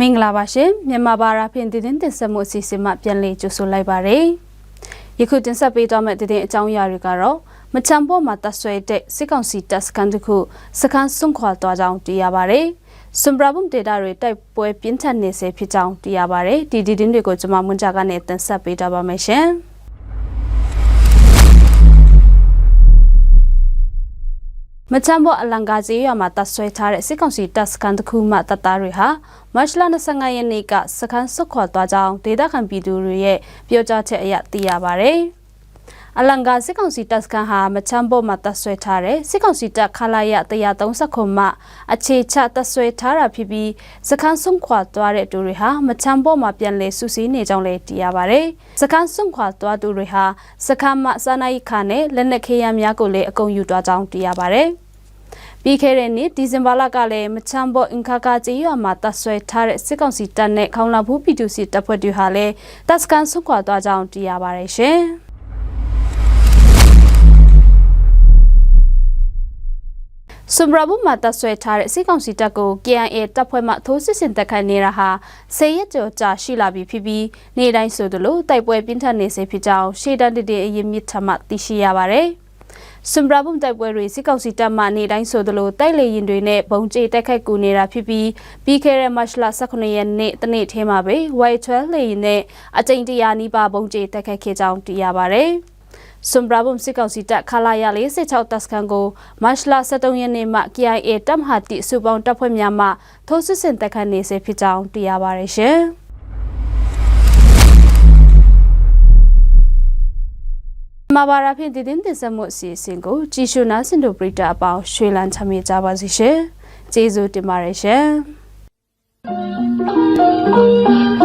မင်္ဂလာပါရှင်မြန်မာဘာသာဖြင့်တင်ဆက်မှုအစီအစဉ်မှပြန်လည်ကြိုဆိုလိုက်ပါရစေ။ယခုတင်ဆက်ပေးသွားမယ့်တင်အကြောင်းအရာတွေကတော့မချမ်းပေါ်မှာတပ်ဆွဲတဲ့စစ်ကောင်စီတပ်စခန်းတစ်ခုစခန်းစွန့်ခွာသွားကြောင်းသိရပါရစေ။စွန်ဘရာဘုံဒေတာတွေတိုက်ပွဲပြင်းထန်နေစေဖြစ်ကြောင်းသိရပါရစေ။ဒီတင်တွေကိုကျွန်မမွန်ကြကနေတင်ဆက်ပေးသွားပါမယ်ရှင်။မချမ်းဘောအလံကားကြီးရွာမှာတပ်ဆွဲထားတဲ့စစ်ကောင်စီတပ်စခန်းတစ်ခုမှတပ်သားတွေဟာမတ်လ25ရက်နေ့ကစခန်းဆုတ်ခွာသွားကြောင်းဒေသခံပြည်သူတွေရဲ့ပြောကြားချက်အရသိရပါဗျ။အလံကားစစ်ကောင်စီတပ်စခန်းဟာမချမ်းဘောမှာတပ်ဆွဲထားတဲ့စစ်ကောင်စီတပ်ခလာရ139မှအခြေချတပ်ဆွဲထားတာဖြစ်ပြီးစခန်းဆုတ်ခွာသွားတဲ့သူတွေဟာမချမ်းဘောမှာပြန်လည်စုစည်းနေကြောင်းလည်းသိရပါဗျ။စခန်းဆုတ်ခွာသွားသူတွေဟာစခန်းမှာစာနာရေးခါနဲ့လက်နက်ခဲယမ်းများကိုလည်းအကုန်ယူသွားကြောင်းသိရပါဗျ။ပြီးခဲ့တဲ့နှစ်ဒီဇင်ဘာလကလည်းမချမ်းဘောအင်ခါကာကြီးရွာမှာတပ်ဆွဲထားတဲ့စစ်ကောင်စီတပ်နဲ့ခေါင်းလာဘူးပြည်သူစစ်တပ်ဖွဲ့တွေဟာလည်းတပ်စခန်းဆုတ်ခွာသွားကြောင်းသိရပါတယ်ရှင်။စွန်ဘရာဘုံမှာတပ်ဆွဲထားတဲ့စစ်ကောင်စီတပ်ကို KIA တပ်ဖွဲ့မှထိုးစစ်ဆင်တိုက်ခိုက်နေတာဟာ10ရက်ကျော်ကြာရှိလာပြီဖြစ်ပြီးနေ့တိုင်းဆိုသလိုတိုက်ပွဲပြင်းထန်နေစေဖြစ်ကြောင်းရှေ့တန်းတည်အရင်မြစ်ထမှသိရှိရပါတယ်။စွန်ဘရာဘုံတိုက်ပွဲတွေစစ်ကောင်စီတပ်မှနေတိုင်းဆိုသလိုတိုက်လေရင်တွေနဲ့ဘုံကျဲတိုက်ခိုက်ကူနေတာဖြစ်ပြီးပြီးခဲ့တဲ့မတ်လ18ရက်နေ့တနေ့ထဲမှာပဲ Y12 လေရင်နဲ့အကြိမ်100နီးပါးဘုံကျဲတိုက်ခိုက်ခဲ့ကြောင်းသိရပါတယ်။စွန်ဘရာဘုံစစ်ကောင်စီတပ်ခလာရ46တပ်စခန်းကိုမတ်လ23ရက်နေ့မှ KIA တပ်မဟာတိစုပေါင်းတပ်ဖွဲ့များမှထိုးစစ်ဆင်တိုက်ခိုက်နေစေဖြစ်ကြောင်းသိရပါတယ်ရှင်။မဘာရာဖြင့်တင်ဆက်မှုအစီအစဉ်ကိုကြည်ရှုနာဆင်တို့ပရိသတ်အပေါင်းရွှေလန်းချမ်းမြေ့ကြပါစေရှင်။ကျေးဇူးတင်ပါတယ်ရှင်။